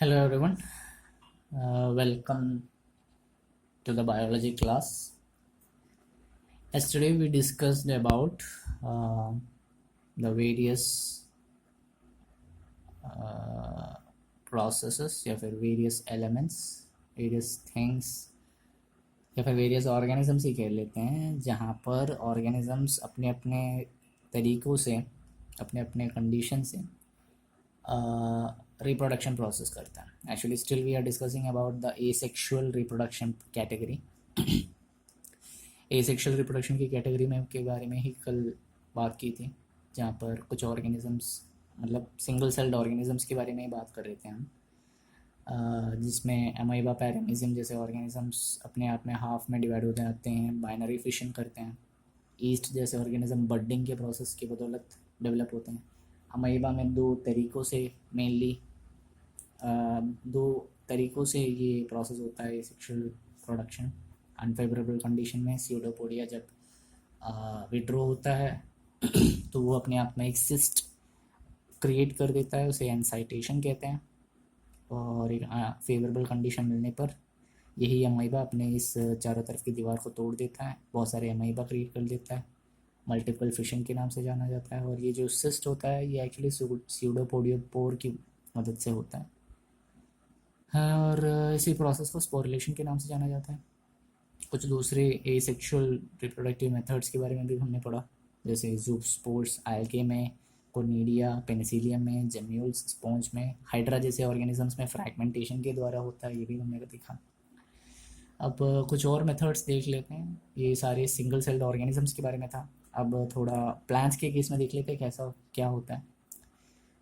Hello everyone, welcome to the biology class. Yesterday we discussed about uh, the various processes या फिर various elements, various things या फिर various organisms ही कह लेते हैं, जहाँ पर organisms अपने अपने तरीक़ों से, अपने अपने condition से reproduction process करता है. Actually still we are discussing about the asexual reproduction category. Asexual reproduction की कैटेगरी में के बारे में ही कल बात की थी, जहाँ पर कुछ ऑर्गेनिजम्स मतलब सिंगल सेल्ड ऑर्गेनिजम्स के बारे में ही बात कर रहे थे हम, जिसमें अमीबा पैरामीजियम जैसे ऑर्गेनिजम्स अपने आप में हाफ में डिवाइड हो जाते हैं, बाइनरी फिशन करते हैं. ईस्ट जैसे ऑर्गेनिज्म बडिंग के प्रोसेस की बदौलत डेवलप होते हैं. अमीबा में दो तरीक़ों से ये प्रोसेस होता है एसेक्सुअल प्रोडक्शन. अनफेवरेबल कंडीशन में स्यूडोपोडिया जब विड्रो होता है तो वो अपने आप में एक सिस्ट क्रिएट कर देता है, उसे एनसाइटेशन कहते हैं. और एक फेवरेबल कंडीशन मिलने पर यही अमीबा अपने इस चारों तरफ की दीवार को तोड़ देता है, बहुत सारे अमीबा क्रिएट कर देता है, मल्टीपल फिशन के नाम से जाना जाता है. और ये जो सिस्ट होता है ये एक्चुअली स्यूडोपोडियोपोर की मदद से होता है. और इसी प्रोसेस को स्पोरिलेशन के नाम से जाना जाता है. कुछ दूसरे एसेक्सुअल रिप्रोडक्टिव मेथड्स के बारे में भी हमने पढ़ा, जैसे ज़ूस्पोर्स आल्गे में, कोर्नीडिया पेनिसिलियम में, जेम्यूल्स स्पॉन्ज में, हाइड्रा जैसे ऑर्गेनिजम्स में फ्रैगमेंटेशन के द्वारा होता है, ये भी हमने देखा. अब कुछ और मेथड्स देख लेते हैं. ये सारे सिंगल सेल्ड ऑर्गेनिजम्स के बारे में था. अब थोड़ा प्लांट्स के केस में देख लेते हैं कैसा क्या होता है.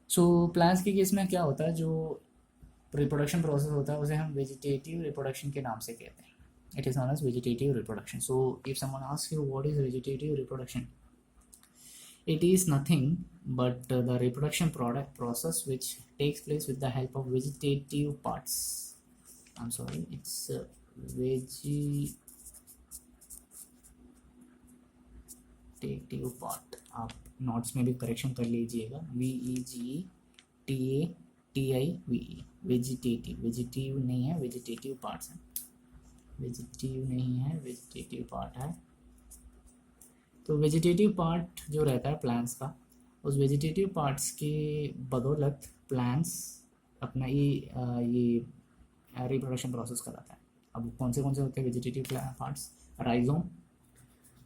सो प्लांट्स के केस में क्या होता है, जो रिप्रोडक्शन प्रोसेस होता है उसे हम वेजिटेटिव रिप्रोडक्शन के नाम से कहते हैं. It is known as vegetative reproduction. So if someone asks you what is vegetative reproduction, it is nothing but the reproduction product process which takes place with the help of vegetative parts. I'm sorry, it's vegetative part. आप notes में भी correction कर लीजिएगा. VEGTATIVE vegetative नहीं है, vegetative parts हैं. Vegetative नहीं है, वेजिटेटिव पार्ट है. तो वेजिटेटिव पार्ट जो रहता है प्लांट्स का, उस वेजिटेटिव पार्ट्स की बदौलत प्लांट्स अपना ये रिप्रोडक्शन प्रोसेस कराता है. अब कौन से होते हैं वेजिटेटिव प्लांट्स?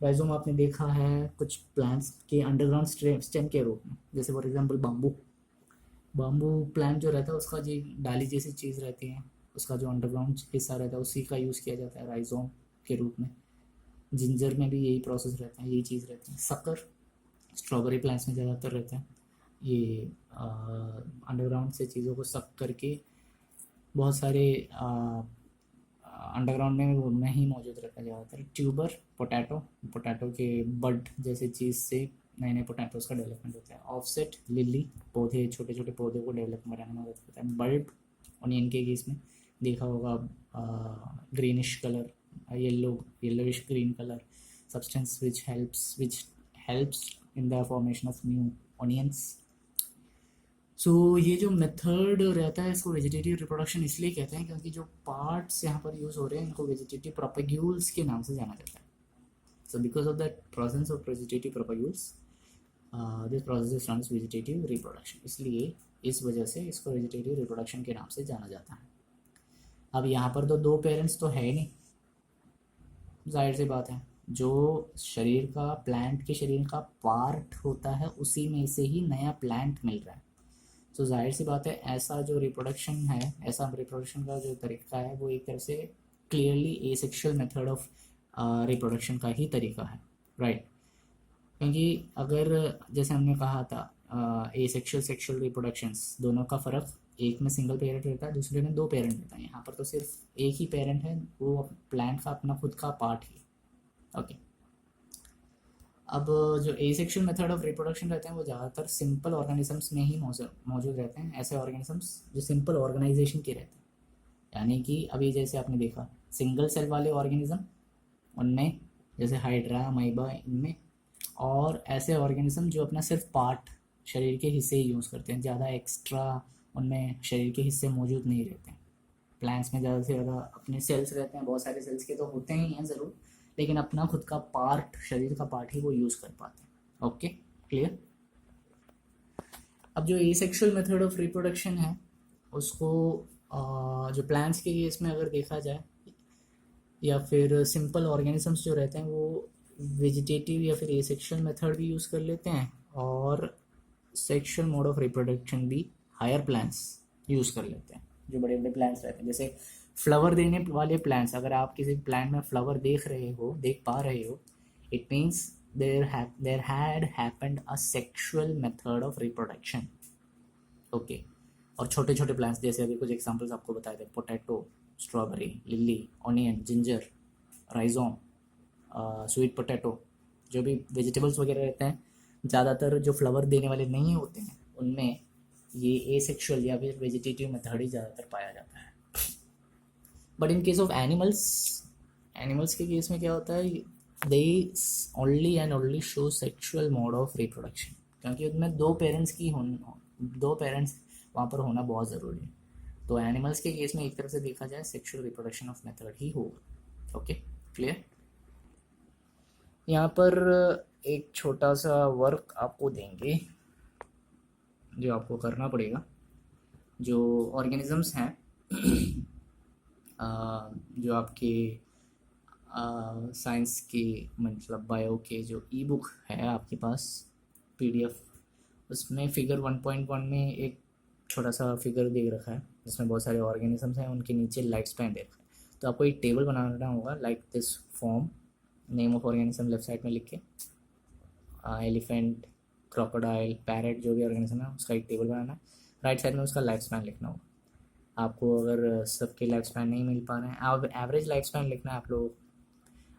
राइजोम आपने देखा है कुछ प्लांट्स के अंडरग्राउंड स्टेम के रूप में, जैसे फॉर एग्जांपल बाम्बू प्लांट जो रहता है उसका जो डाली जैसी चीज़ रहती है, उसका जो अंडरग्राउंड हिस्सा रहता है उसी का यूज़ किया जाता है राइजोम के रूप में. जिंजर में भी यही प्रोसेस रहता है, यही चीज़ रहती है. शक्कर स्ट्रॉबेरी प्लांट्स में ज़्यादातर रहता है. ये अंडरग्राउंड से चीज़ों को सक करके बहुत सारे अंडरग्राउंड में ही मौजूद रहता है ज़्यादातर. ट्यूबर पोटैटो के बड जैसे चीज़ से नए नए पोटैटोज़ का डेवलपमेंट होता है. ऑफसेट लिली पौधे, छोटे छोटे पौधों को डेवलप कराने में मदद करता है. बल्ब ऑनियन के केस में देखा होगा, greenish colour, yellowish green colour substance which helps in the formation of new onions. सो ये जो मेथड रहता है इसको वेजिटेटिव रिप्रोडक्शन इसलिए कहते हैं क्योंकि जो पार्ट्स यहाँ पर यूज़ हो रहे हैं इनको वेजिटेटिव प्रोपेग्यूल्स के नाम से जाना जाता है. So because of that presence of vegetative propagules this process is known as vegetative reproduction. इसलिए इस वजह से इसको वेजिटेटिव रिप्रोडक्शन के नाम से जाना जाता है. अब यहाँ पर तो दो पेरेंट्स तो है नहीं, जाहिर सी बात है. जो शरीर का प्लांट के शरीर का पार्ट होता है उसी में से ही नया प्लांट मिल रहा है. तो जाहिर सी बात है ऐसा जो रिप्रोडक्शन है, ऐसा रिप्रोडक्शन का जो तरीका है वो एक तरह से clearly asexual method of reproduction का ही तरीका है, राइट. क्योंकि अगर जैसे हमने कहा था एसेक्सुअल सेक्सुअल रिप्रोडक्शंस दोनों का फ़र्क, एक में सिंगल पेरेंट रहता है, दूसरे में दो पेरेंट रहता है. यहाँ पर तो सिर्फ एक ही पेरेंट है, वो प्लांट का अपना खुद का पार्ट है. ओके. अब जो एसेक्सुअल मेथड ऑफ रिप्रोडक्शन रहते हैं वो ज़्यादातर सिंपल ऑर्गेनिजम्स में ही मौजूद रहते हैं. ऐसे ऑर्गेनिजम्स जो सिंपल ऑर्गेनाइजेशन के रहते हैं, यानी कि अभी जैसे आपने देखा सिंगल सेल वाले ऑर्गेनिज्म उनमें, जैसे हाइड्रा अमीबा इनमें, और ऐसे ऑर्गेनिज्म जो अपना सिर्फ पार्ट शरीर के हिस्से ही यूज़ करते हैं, ज़्यादा एक्स्ट्रा उनमें शरीर के हिस्से मौजूद नहीं रहते हैं। प्लांट्स में ज़्यादा से ज़्यादा अपने सेल्स रहते हैं, बहुत सारे सेल्स के तो होते ही हैं ज़रूर, लेकिन अपना खुद का पार्ट, शरीर का पार्ट ही वो यूज़ कर पाते हैं। Okay, clear. अब जो एसेक्सुअल मेथड ऑफ रिप्रोडक्शन है उसको जो प्लांट्स के केस में अगर देखा जाए, या फिर सिंपल ऑर्गेनिजम्स जो रहते हैं वो वेजिटेटिव या फिर एसेक्सुअल मेथड भी यूज़ कर लेते हैं, और सेक्सुअल मोड ऑफ रिप्रोडक्शन भी हायर प्लांट्स यूज़ कर लेते हैं। जो बड़े बड़े प्लांट्स रहते हैं, जैसे फ्लावर देने वाले प्लांट्स, अगर आप किसी प्लांट में फ्लावर देख पा रहे हो, it means there had happened asexual method of reproduction. Okay, और छोटे छोटे प्लांट्स जैसे अभी कुछ एग्जांपल्स आपको बताए थे, potato, strawberry, lily, onion, ginger, rhizome, sweet potato, जो भी वेजिटेबल्स वगैरह रहते हैं, ज़्यादातर जो फ्लावर देने वाले नहीं होते हैं उनमें ये एसेक्सुअल या फिर वेजिटेटिव मेथड ही ज़्यादातर पाया जाता है। But in case of animals के केस में क्या होता है, they only and only show sexual mode of reproduction, क्योंकि उनमें दो पेरेंट्स वहाँ पर होना बहुत ज़रूरी है। तो एनिमल्स के केस में एक तरह से देखा जाए सेक्सुअल रिप्रोडक्शन ऑफ मेथड ही होगा। Okay, clear. यहाँ पर एक छोटा सा वर्क आपको देंगे जो आपको करना पड़ेगा। जो ऑर्गेनिजम्स हैं जो आपके साइंस के मतलब बायो के जो ई बुक है आपके पास PDF, उसमें फिगर 1.1 में एक छोटा सा फिगर दे रखा है जिसमें बहुत सारे ऑर्गेनिजम्स हैं, उनके नीचे लाइफ स्पैन दे रखा है। तो आपको एक टेबल बनाना होगा like this form, name of organism left side में लिख के, एलिफेंट, क्रोकोडाइल, पैरेट, जो भी ऑर्गेनिज्म है उसका एक टेबल बनाना है। राइट साइड में उसका लाइफ स्पैन लिखना होगा। आपको अगर सबके लाइफ स्पैन नहीं मिल पा रहे हैं, आप एवरेज लाइफ स्पैन लिखना है आप लोगों को।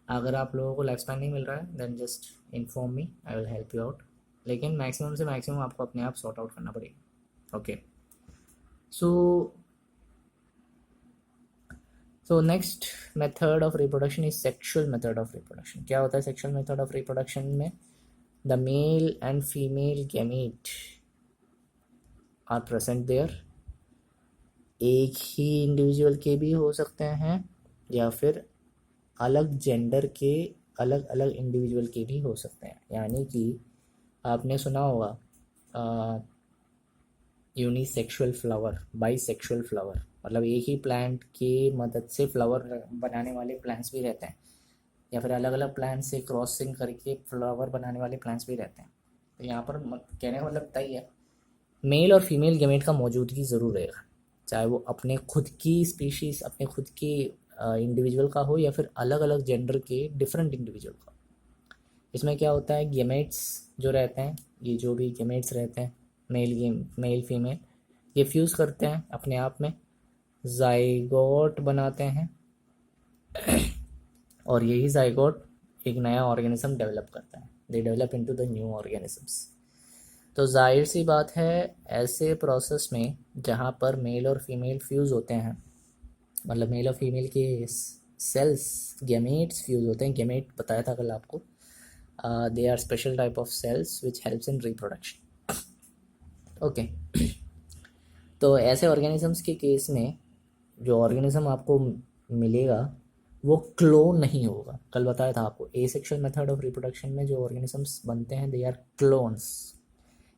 अगर आप लोगों को लाइफ स्पैन नहीं मिल रहा है then just inform me, I will help you out. लेकिन मैक्सिमम से मैक्सिमम आपको अपने आप सॉर्ट आउट करना पड़ेगा। Okay, so next method of reproduction is sexual method of reproduction. क्या होता है सेक्सुअल मेथड ऑफ रिप्रोडक्शन में? The male and female gamete are present there. एक ही इंडिविजुअल के भी हो सकते हैं या फिर अलग जेंडर के अलग अलग इंडिविजुअल के भी हो सकते हैं। यानी कि आपने सुना होगा यूनिसेक्सुअल फ्लावर, बाईसेक्सुअल फ्लावर, मतलब एक ही प्लांट की मदद से फ्लावर बनाने वाले प्लांट्स भी रहते हैं, या फिर अलग अलग प्लांट से क्रॉसिंग करके फ्लावर बनाने वाले प्लांट्स भी रहते हैं। तो यहाँ पर कहने का मतलब तय है, मेल और फीमेल गैमेट का मौजूदगी ज़रूर रहेगा, चाहे वो अपने खुद की स्पीशीज़, अपने खुद की इंडिविजुअल का हो या फिर अलग अलग जेंडर के डिफरेंट इंडिविजुअल का। इसमें क्या होता है, गेमेट्स जो रहते हैं, ये जो भी गेमेट्स रहते हैं मेल फीमेल, ये फ्यूज़ करते हैं अपने आप में, जाइगोट बनाते हैं और यही जाइगोट एक नया ऑर्गेनिज्म डेवलप करता है। They develop into the new organisms. तो जाहिर सी बात है, ऐसे प्रोसेस में जहाँ पर मेल और फीमेल फ्यूज़ होते हैं, मतलब मेल और फीमेल के सेल्स गैमेट्स फ्यूज़ होते हैं। गैमेट बताया था कल आपको, they are special type of cells which helps in reproduction. Okay, तो ऐसे ऑर्गेनिजम्स के केस में जो ऑर्गेनिज्म आपको मिलेगा वो क्लोन नहीं होगा। कल बताया था आपको, एसेक्सुअल मेथड ऑफ रिप्रोडक्शन में जो ऑर्गेनिजम्स बनते हैं दे आर क्लोन्स।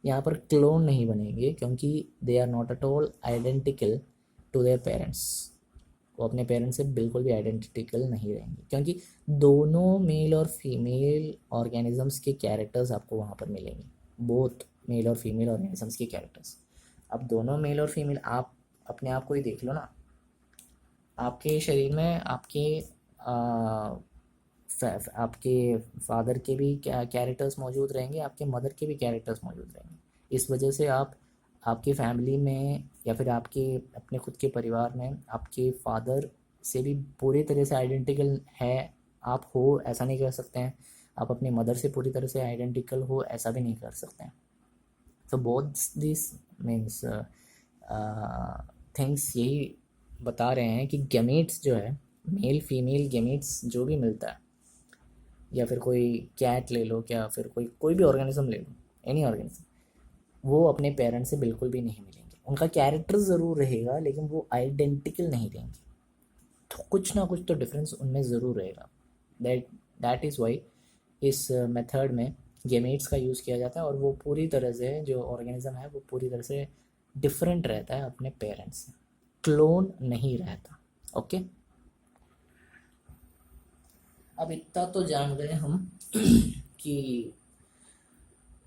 यहाँ पर क्लोन नहीं बनेंगे क्योंकि they are not at all identical to their parents. वो अपने पेरेंट्स से बिल्कुल भी आइडेंटिकल नहीं रहेंगे, क्योंकि दोनों मेल और फीमेल ऑर्गेनिजम्स के कैरेक्टर्स आपको वहाँ पर मिलेंगे, बोथ मेल और फीमेल ऑर्गेनिजम्स के कैरेक्टर्स। अब दोनों मेल और फीमेल, आप अपने आप को ही देख लो ना, आपके शरीर में आपके फादर के भी कैरेक्टर्स मौजूद रहेंगे, आपके मदर के भी कैरेक्टर्स मौजूद रहेंगे। इस वजह से आपकी फैमिली में या फिर आपके अपने खुद के परिवार में आपके फादर से भी पूरी तरह से आइडेंटिकल है आप हो, ऐसा नहीं कर सकते हैं। आप अपनी मदर से पूरी तरह से आइडेंटिकल हो, ऐसा भी नहीं कर सकते हैं। तो बोथ दिस मीन्स थिंग्स यही बता रहे हैं कि गैमेट्स जो है, मेल फीमेल गैमेट्स जो भी मिलता है, या फिर कोई कैट ले लो, या फिर कोई भी ऑर्गेनिज्म ले लो, एनी ऑर्गेनिज्म, वो अपने पेरेंट्स से बिल्कुल भी नहीं मिलेंगे। उनका कैरेक्टर ज़रूर रहेगा लेकिन वो आइडेंटिकल नहीं रहेंगे, तो कुछ ना कुछ तो डिफरेंस उनमें ज़रूर रहेगा। दैट इज़ वाई इस मेथड में गेमेट्स का यूज़ किया जाता है, और वो पूरी तरह से जो ऑर्गेनिज्म है वो पूरी तरह से डिफरेंट रहता है अपने पेरेंट्स से, क्लोन नहीं रहता। ओके, अब इतना तो जान गए हम कि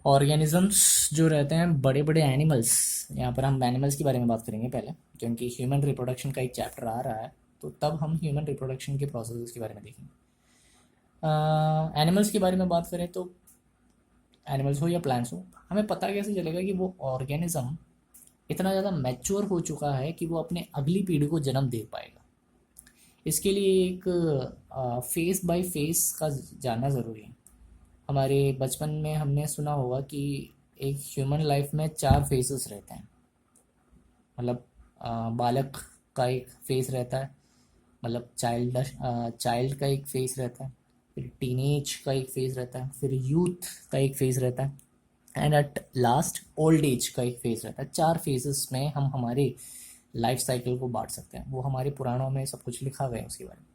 ऑर्गेनिजम्स जो रहते हैं बड़े बड़े एनिमल्स, यहाँ पर हम एनिमल्स के बारे में बात करेंगे पहले, क्योंकि ह्यूमन रिप्रोडक्शन का एक चैप्टर आ रहा है, तो तब हम ह्यूमन रिप्रोडक्शन के प्रोसेस के बारे में देखेंगे। एनिमल्स के बारे में बात करें तो एनिमल्स हो या प्लांट्स हो, हमें पता कैसे चलेगा कि वो ऑर्गेनिज्म इतना ज़्यादा मैच्योर हो चुका है कि वो अपने अगली पीढ़ी को जन्म दे पाएगा। इसके लिए एक फेस बाय फेस का जानना ज़रूरी है। हमारे बचपन में हमने सुना होगा कि एक ह्यूमन लाइफ में 4 फेसेस रहते हैं, मतलब बालक का एक फेस रहता है, मतलब चाइल्ड का एक फेस रहता है, फिर टीनेज का एक फेस रहता है, फिर यूथ का एक फेस रहता है, and at last old age का एक फेस रहता है। 4 फेसेस में हम हमारे लाइफ साइकिल को बांट सकते हैं, वो हमारे पुराणों में सब कुछ लिखा गया है उसके बारे में।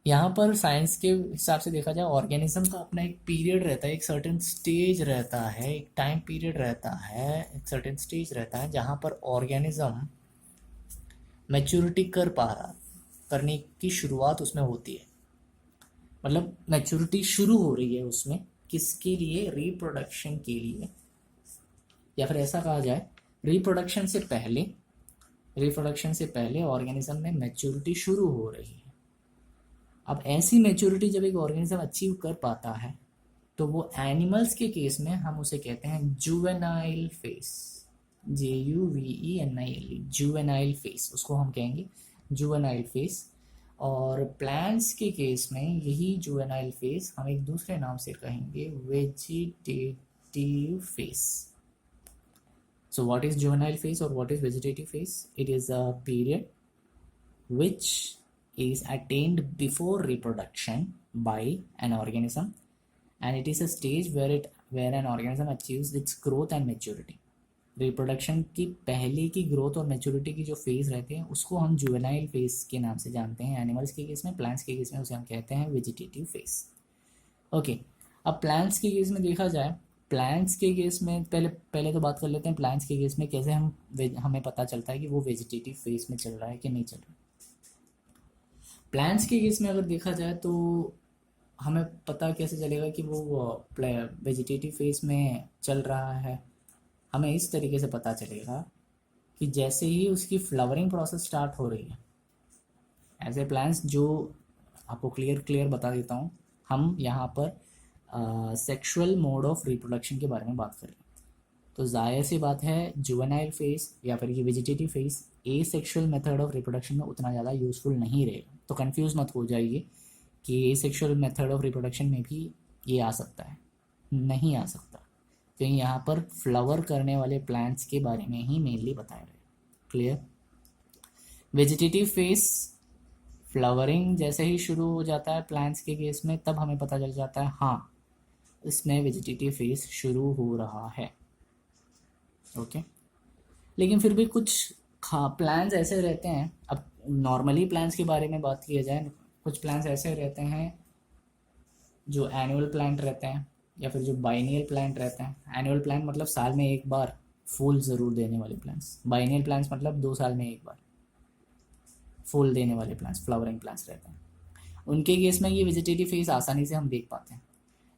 यहाँ पर साइंस के हिसाब से देखा जाए, ऑर्गेनिज्म का अपना एक पीरियड रहता है, एक सर्टेन स्टेज रहता है, एक टाइम पीरियड रहता है, एक सर्टेन स्टेज रहता है जहाँ पर ऑर्गेनिज्म मैच्योरिटी करने की शुरुआत उसमें होती है, मतलब मैच्योरिटी शुरू हो रही है उसमें, किसके लिए? रिप्रोडक्शन के लिए, या फिर ऐसा कहा जाए रिप्रोडक्शन से पहले ऑर्गेनिज्म में मैच्योरिटी शुरू हो रही है। अब ऐसी मैच्योरिटी जब एक ऑर्गेनिज्म अचीव कर पाता है तो वो एनिमल्स के केस में हम उसे कहते हैं juvenile face, JUVENILE, juvenile face, उसको हम कहेंगे जुवेनाइल फेस। और प्लांट्स के केस में यही जुवेनाइल फेस हम एक दूसरे नाम से कहेंगे vegetative face. So what is juvenile phase or what is vegetative phase? It is a period which is attained before reproduction by an organism, and it is a stage where an organism achieves its growth and maturity. Reproduction की पहले की growth और maturity की जो phase रहते हैं उसको हम जुवेनाइल फेज के नाम से जानते हैं एनिमल्स के केस में। प्लांट्स के केस में उसे हम कहते हैं वेजिटेटिव फेज। ओके, अब प्लांट्स के केस में देखा जाए, प्लांट्स के केस में पहले तो बात कर लेते हैं प्लांट्स के केस में कैसे हमें पता चलता है कि वो वेजिटेटिव फेज में चल रहा है कि नहीं चल रहा। प्लांट्स के केस में अगर देखा जाए तो हमें पता कैसे चलेगा कि वो वेजिटेटिव फेज में चल रहा है? हमें इस तरीके से पता चलेगा कि जैसे ही उसकी फ्लावरिंग प्रोसेस स्टार्ट हो रही है, ऐसे प्लांट्स जो आपको क्लियर बता देता हूँ, हम यहाँ पर सेक्सुअल मोड ऑफ रिप्रोडक्शन के बारे में बात करें तो जाहिर सी बात है जुवेनाइल फेज या फिर ये vegetative phase A sexual method of reproduction में उतना ज़्यादा यूज़फुल नहीं रहेगा। तो कंफ्यूज मत हो जाइए कि ए सेक्शुअल मेथड ऑफ रिप्रोडक्शन में भी ये आ सकता है, नहीं आ सकता, क्योंकि यहाँ पर फ्लावर करने वाले प्लांट्स के बारे में ही मेनली बताया गया। क्लियर? वेजिटेटिव फेज फ्लावरिंग जैसे ही शुरू हो जाता है प्लांट्स के केस में, तब हमें पता चल जाता है हाँ इसमें वेजिटेटिव फेज शुरू हो रहा है। ओके, लेकिन फिर भी कुछ प्लांट्स ऐसे रहते हैं, अब नॉर्मली प्लांट्स के बारे में बात किया जाए, कुछ प्लांट्स ऐसे रहते हैं जो एनुअल प्लांट रहते हैं या फिर जो बाइनियल प्लांट रहते हैं। एनुअल प्लांट मतलब साल में एक बार फूल ज़रूर देने वाले प्लांट्स, बाइनियल प्लांट्स मतलब 2 साल में एक बार फूल देने वाले प्लांट्स, फ्लावरिंग प्लांट्स रहते हैं। उनके केस में ये वेजिटेटिव फेज आसानी से हम देख पाते हैं,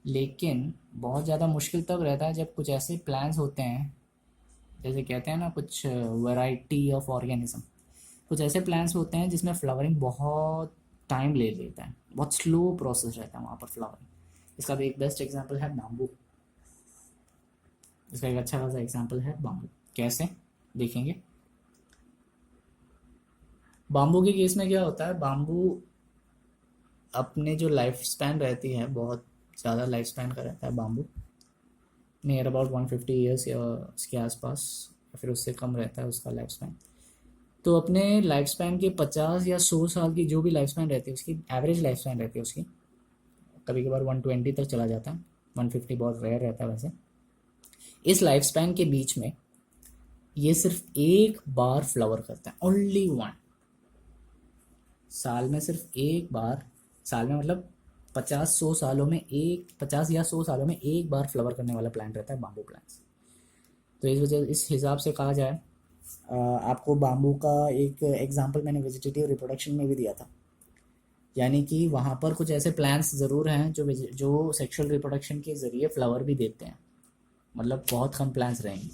लेकिन बहुत ज़्यादा मुश्किल तब रहता है जब कुछ ऐसे प्लांट्स होते हैं, जैसे कहते हैं ना कुछ वैरायटी ऑफ ऑर्गेनिज्म, कुछ ऐसे प्लांट्स होते हैं जिसमें फ्लावरिंग बहुत टाइम ले लेता है, बहुत स्लो प्रोसेस रहता है वहाँ पर फ्लावरिंग। इसका भी एक बेस्ट एग्जांपल है बाम्बू। इसका एक अच्छा खासा एग्जांपल है बाम्बू। कैसे देखेंगे? बाम्बू के केस में क्या होता है, बाम्बू अपने जो लाइफ स्पैन रहती है बहुत ज़्यादा लाइफ स्पैन का रहता है बाम्बू, नियर अबाउट 150 ईयर्स या उसके आसपास या फिर उससे कम रहता है उसका लाइफ स्पैन। तो अपने लाइफ स्पैन के 50 या 100 साल की जो भी लाइफ स्पैन रहती है, उसकी एवरेज लाइफ स्पैन रहती है उसकी, कभी कभार 120 तक चला जाता है, 150 बहुत रेयर रहता है वैसे। इस लाइफ स्पैन के बीच में ये सिर्फ एक बार फ्लावर करता है, ओनली वन। साल में सिर्फ एक बार, साल में मतलब 50 या 100 सालों में एक बार फ्लावर करने वाला प्लांट रहता है बाम्बू प्लांट्स। तो इस वजह इस हिसाब से कहा जाए, आपको बाम्बू का एक एग्जांपल मैंने वेजिटेटिव रिप्रोडक्शन में भी दिया था, यानी कि वहाँ पर कुछ ऐसे प्लांट्स ज़रूर हैं जो सेक्सुअल रिप्रोडक्शन के ज़रिए फ्लावर भी देते हैं, मतलब बहुत कम प्लांट्स रहेंगे।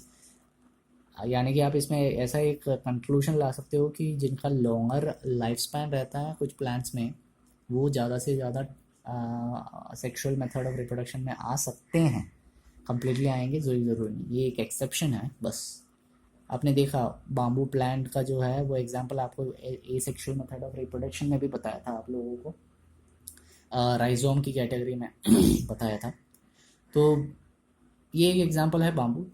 यानी कि आप इसमें ऐसा एक कंक्लूजन ला सकते हो कि जिनका लॉन्गर लाइफ स्पैन रहता है कुछ प्लांट्स में, वो ज़्यादा से ज़्यादा सेक्सुअल मेथड ऑफ रिप्रोडक्शन में आ सकते हैं। कम्प्लीटली आएंगे ज़रूरी नहीं, ये एक एक्सेप्शन है बस। आपने देखा बाम्बू प्लांट का जो है वो एग्जांपल आपको ए सेक्सुअल मेथड ऑफ रिप्रोडक्शन में भी बताया था आप लोगों को, राइजोम की कैटेगरी में बताया था। तो ये एक एग्जांपल है बाम्बू।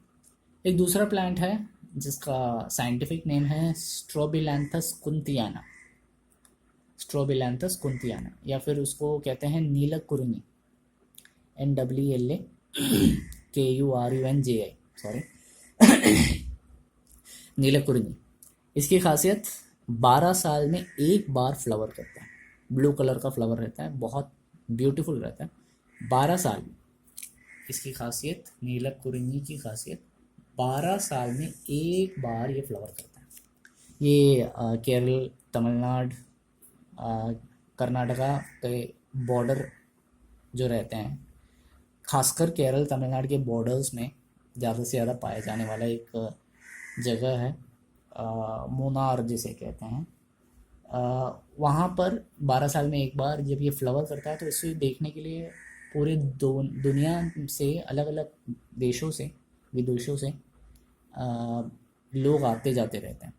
एक दूसरा प्लांट है जिसका साइंटिफिक नेम है स्ट्रोबिलैंथस कुंतियाना, स्ट्रोबिलैंथस कुंतियाना, या फिर उसको कहते हैं नीलकुरिनी, NWLAKURUNJI, सॉरी, नीलकुरिनी। इसकी खासियत 12 साल में एक बार फ्लावर करता है, ब्लू कलर का फ्लावर रहता है, बहुत ब्यूटीफुल रहता है 12 साल में। इसकी खासियत, नीलकुरिनी की खासियत, 12 साल में एक बार ये फ्लावर करता है। ये केरल, तमिलनाडु, कर्नाटका के बॉर्डर जो रहते हैं, खासकर केरल तमिलनाडु के बॉर्डर्स में ज़्यादा से ज़्यादा पाया जाने वाला एक जगह है, मुनार जिसे कहते हैं। वहाँ पर 12 साल में एक बार जब ये फ्लावर करता है तो इसे देखने के लिए पूरे दुनिया से, अलग अलग देशों से, विदेशों से लोग आते जाते रहते हैं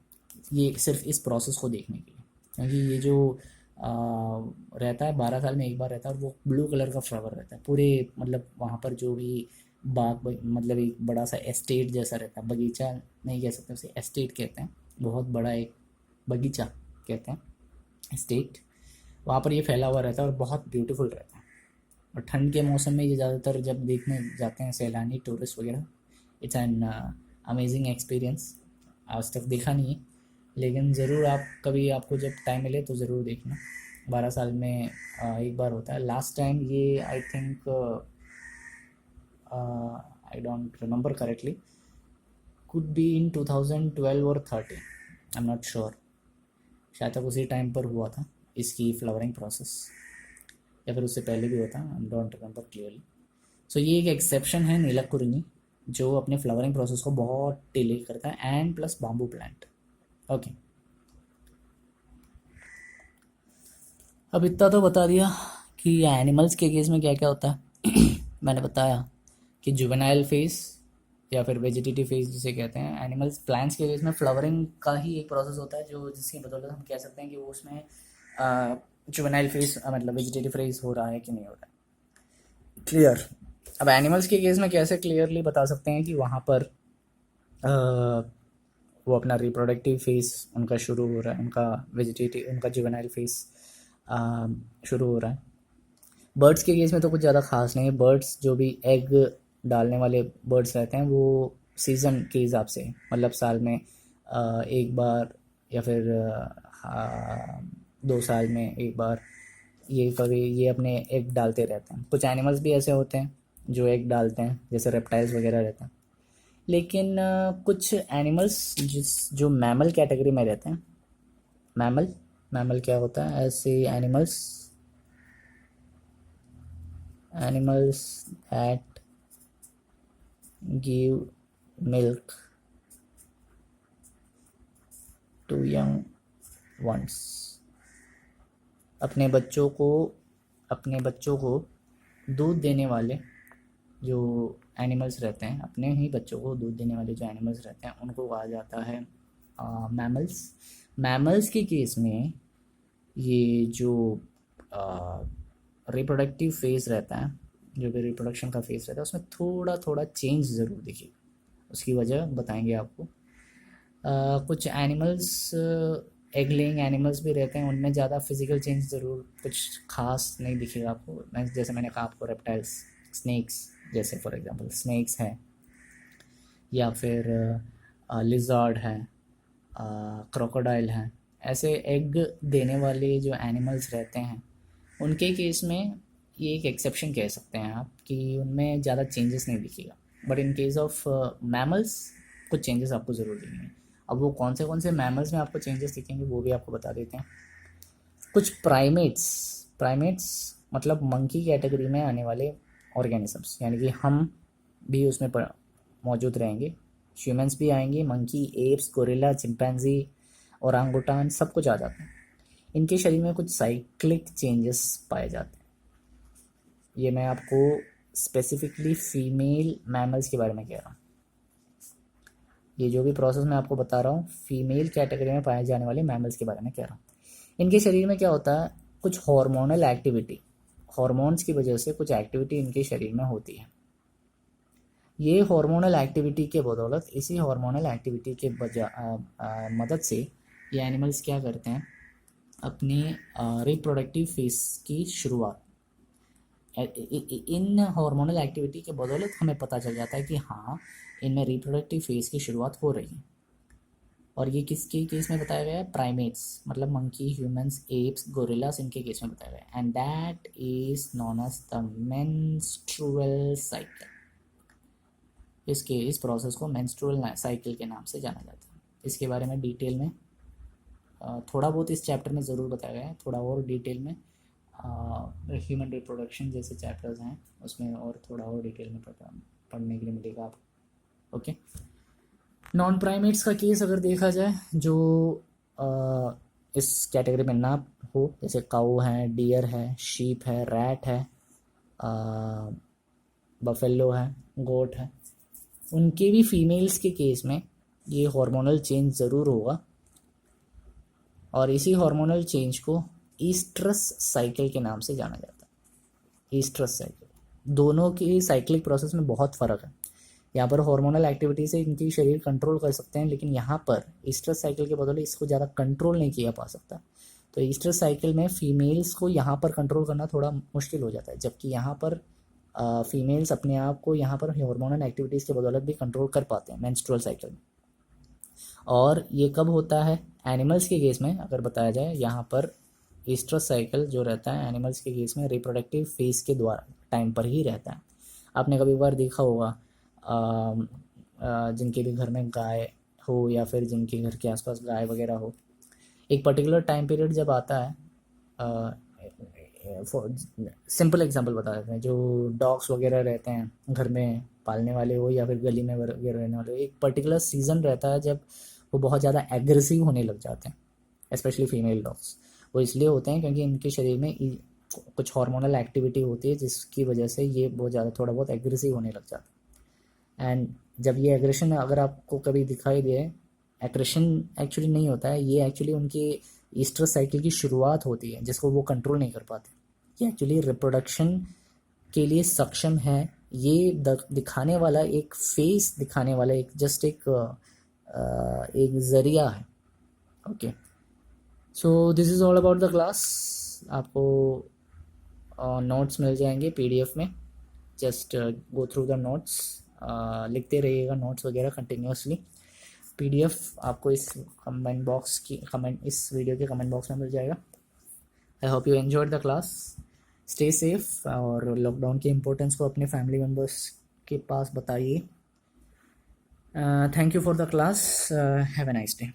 ये सिर्फ इस प्रोसेस को देखने के लिए, क्योंकि ये जो रहता है 12 साल में एक बार रहता है और वो ब्लू कलर का फ्लावर रहता है पूरे, मतलब वहाँ पर जो भी मतलब एक बड़ा सा एस्टेट जैसा रहता है, बगीचा नहीं कह सकते उसे, एस्टेट कहते हैं, बहुत बड़ा एक बगीचा कहते हैं, एस्टेट, वहाँ पर ये फैला हुआ रहता है और बहुत ब्यूटीफुल रहता है। और ठंड के मौसम में ये ज़्यादातर जब देखने जाते हैं सैलानी, टूरिस्ट वगैरह, इट्स एन अमेजिंग एक्सपीरियंस। आज तक देखा नहीं है, लेकिन ज़रूर आप कभी, आपको जब टाइम मिले तो ज़रूर देखना। 12 साल में एक बार होता है। लास्ट टाइम ये I think, I don't remember correctly, could be in 2012 और 13, आई एम नॉट श्योर, शायद तक उसी टाइम पर हुआ था इसकी फ्लावरिंग प्रोसेस, या फिर उससे पहले भी हुआ था, आई डोंट रिमेंबर क्लियरली। सो ये एक एक्सेप्शन है नीलकुरिनी, जो अपने फ्लावरिंग प्रोसेस को बहुत डिले करता है, and plus bamboo plant. Okay, अब इतना तो बता दिया कि एनिमल्स के केस में क्या क्या होता है। मैंने बताया कि जुवेनाइल फेज या फिर वेजिटेटिव फेज जिसे कहते हैं, एनिमल्स प्लांट्स के केस में फ्लावरिंग का ही एक प्रोसेस होता है, जो जिसकी बदौलत हम कह सकते हैं कि वो उसमें जुवेनाइल फेज मतलब वेजिटेटिव फेज हो रहा है कि नहीं हो रहा है। क्लियर। अब एनिमल्स के केस में कैसे क्लियरली बता सकते हैं कि वहाँ पर वो अपना रिप्रोडक्टिव फेज उनका शुरू हो रहा है, उनका वेजिटेटिव, उनका जुवेनाइल फेज शुरू हो रहा है। बर्ड्स के केस में तो कुछ ज़्यादा खास नहीं है। बर्ड्स जो भी एग डालने वाले बर्ड्स रहते हैं वो सीज़न के हिसाब से, मतलब साल में एक बार या फिर 2 साल में एक बार ये कभी ये अपने एग डालते रहते हैं। कुछ एनिमल्स भी ऐसे होते हैं जो एग डालते हैं, जैसे रेप्टाइल्स वगैरह रहते हैं। लेकिन कुछ एनिमल्स जो मैमल कैटेगरी में रहते हैं, मैमल क्या होता है? ऐसे animals that give milk to young ones, अपने बच्चों को दूध देने वाले जो एनिमल्स रहते हैं, अपने ही बच्चों को दूध देने वाले जो एनिमल्स रहते हैं उनको कहा जाता है मैमल्स के केस में ये जो रिप्रोडक्टिव फेज़ रहता है, जो भी रिप्रोडक्शन का फेज़ रहता है, उसमें थोड़ा थोड़ा चेंज ज़रूर दिखेगा। उसकी वजह बताएंगे आपको। कुछ एनिमल्स, एग लेइंग एनिमल्स भी रहते हैं, उनमें ज़्यादा फिजिकल चेंज ज़रूर कुछ खास नहीं दिखेगा आपको। जैसे मैंने कहा आपको, रेप्टाइल्स, स्नेक्स, जैसे फॉर एग्जांपल स्नेक्स हैं, या फिर लिज़ार्ड है, क्रोकोडाइल है, ऐसे एग देने वाले जो एनिमल्स रहते हैं उनके केस में ये एक एक्सेप्शन कह सकते हैं आप कि उनमें ज़्यादा चेंजेस नहीं दिखेगा। But in case of mammals कुछ चेंजेस आपको ज़रूर दिखेंगे। अब वो कौन से मैमल्स में आपको चेंजेस दिखेंगे वो भी आपको बता देते हैं। कुछ प्राइमेट्स मतलब मंकी कैटेगरी में आने वाले ऑर्गेनिजम्स, यानी कि हम भी उसमें मौजूद रहेंगे, ह्यूमंस भी आएंगे, monkey, apps, gorilla, chimpanzee, orangutan सब कुछ आ जाते हैं। इनके शरीर में कुछ साइक्लिक चेंजेस पाए जाते हैं। ये मैं आपको स्पेसिफिकली फीमेल मैमल्स के बारे में कह रहा हूँ। ये जो भी प्रोसेस मैं आपको बता रहा हूँ फीमेल कैटेगरी में पाए जाने वाले मैमल्स के बारे में कह रहा हूँ। इनके शरीर में क्या होता है, कुछ हार्मोनल एक्टिविटी, हार्मोन्स की वजह से कुछ एक्टिविटी इनके शरीर में होती है। ये हार्मोनल एक्टिविटी के बदौलत, इसी हार्मोनल एक्टिविटी के मदद से ये एनिमल्स क्या करते हैं, अपनी रिप्रोडक्टिव फेज की शुरुआत इन हार्मोनल एक्टिविटी के बदौलत हमें पता चल जाता है कि हाँ इनमें रिप्रोडक्टिव फेज की शुरुआत हो रही है। और ये किसके केस में बताया गया है, प्राइमेट्स मतलब मंकी, ह्यूमंस, एप्स, गोरिल्लास, इनके केस में बताया गया है। And that is known as the menstrual cycle. इस प्रोसेस को मेंस्ट्रुअल साइकिल के नाम से जाना जाता है। इसके बारे में डिटेल में थोड़ा बहुत इस चैप्टर में ज़रूर बताया गया है, थोड़ा और डिटेल में ह्यूमन रिप्रोडक्शन जैसे चैप्टर्स हैं उसमें और थोड़ा और डिटेल में पढ़ने के लिए मिलेगा आपको। ओके, नॉन प्राइमेट्स का केस अगर देखा जाए जो इस कैटेगरी में ना हो, जैसे काऊ है, डियर है, शीप है, रैट है, बफेलो है, गोट है, उनके भी फीमेल्स के केस में ये हार्मोनल चेंज ज़रूर होगा। और इसी हार्मोनल चेंज को ईस्ट्रस साइकिल के नाम से जाना जाता है। ईस्ट्रस साइकिल, दोनों की साइक्लिक प्रोसेस में बहुत फ़र्क है। यहाँ पर हार्मोनल एक्टिविटी से इनकी शरीर कंट्रोल कर सकते हैं, लेकिन यहाँ पर ईस्ट्रस साइकिल के बदले इसको ज़्यादा कंट्रोल नहीं किया पा सकता। तो ईस्ट्रस साइकिल में फीमेल्स को यहाँ पर कंट्रोल करना थोड़ा मुश्किल हो जाता है, जबकि यहाँ पर फीमेल्स अपने आप को यहाँ पर हार्मोनल एक्टिविटीज़ के बदौलत भी कंट्रोल कर पाते हैं मेंस्ट्रुअल साइकिल में। और ये कब होता है, एनिमल्स के केस में अगर बताया जाए, यहाँ पर ईस्ट्रस साइकिल जो रहता है एनिमल्स के केस में रिप्रोडक्टिव फेज के द्वारा टाइम पर ही रहता है। आपने कभी बार देखा होगा जिनके भी घर में गाय हो या फिर जिनके घर के आसपास गाय वगैरह हो, एक पर्टिकुलर टाइम पीरियड जब आता है, सिंपल एग्जांपल बता देते हैं, जो डॉग्स वगैरह रहते हैं घर में पालने वाले हो या फिर गली में वगैरह रहने वाले हो, एक पर्टिकुलर सीज़न रहता है जब वो बहुत ज़्यादा एग्रेसिव होने लग जाते हैं। स्पेशली फीमेल डॉग्स वो इसलिए होते हैं क्योंकि इनके शरीर में कुछ हार्मोनल एक्टिविटी होती है जिसकी वजह से ये बहुत ज़्यादा थोड़ा बहुत एग्रेसिव होने लग जाता है। एंड जब ये एग्रेशन अगर आपको कभी दिखाई दे, एग्रेशन एक्चुअली नहीं होता है, ये एक्चुअली उनकी ईस्ट्रस साइकिल की शुरुआत होती है जिसको वो कंट्रोल नहीं कर पाते। ये एक्चुअली रिप्रोडक्शन के लिए सक्षम है, ये दिखाने वाला एक फेस दिखाने वाला एक जस्ट एक ज़रिया है। Okay, so this is all about the class. आपको नोट्स मिल जाएंगे पीडीएफ में, just go through the notes, लिखते रहिएगा नोट्स वगैरह कंटिन्यूसली। पीडीएफ आपको इस इस वीडियो के कमेंट बॉक्स में मिल जाएगा। I hope you enjoyed the class. Stay safe और लॉकडाउन की इम्पोर्टेंस को अपने फैमिली मेम्बर्स के पास बताइए। Thank you for the class. Have a nice day.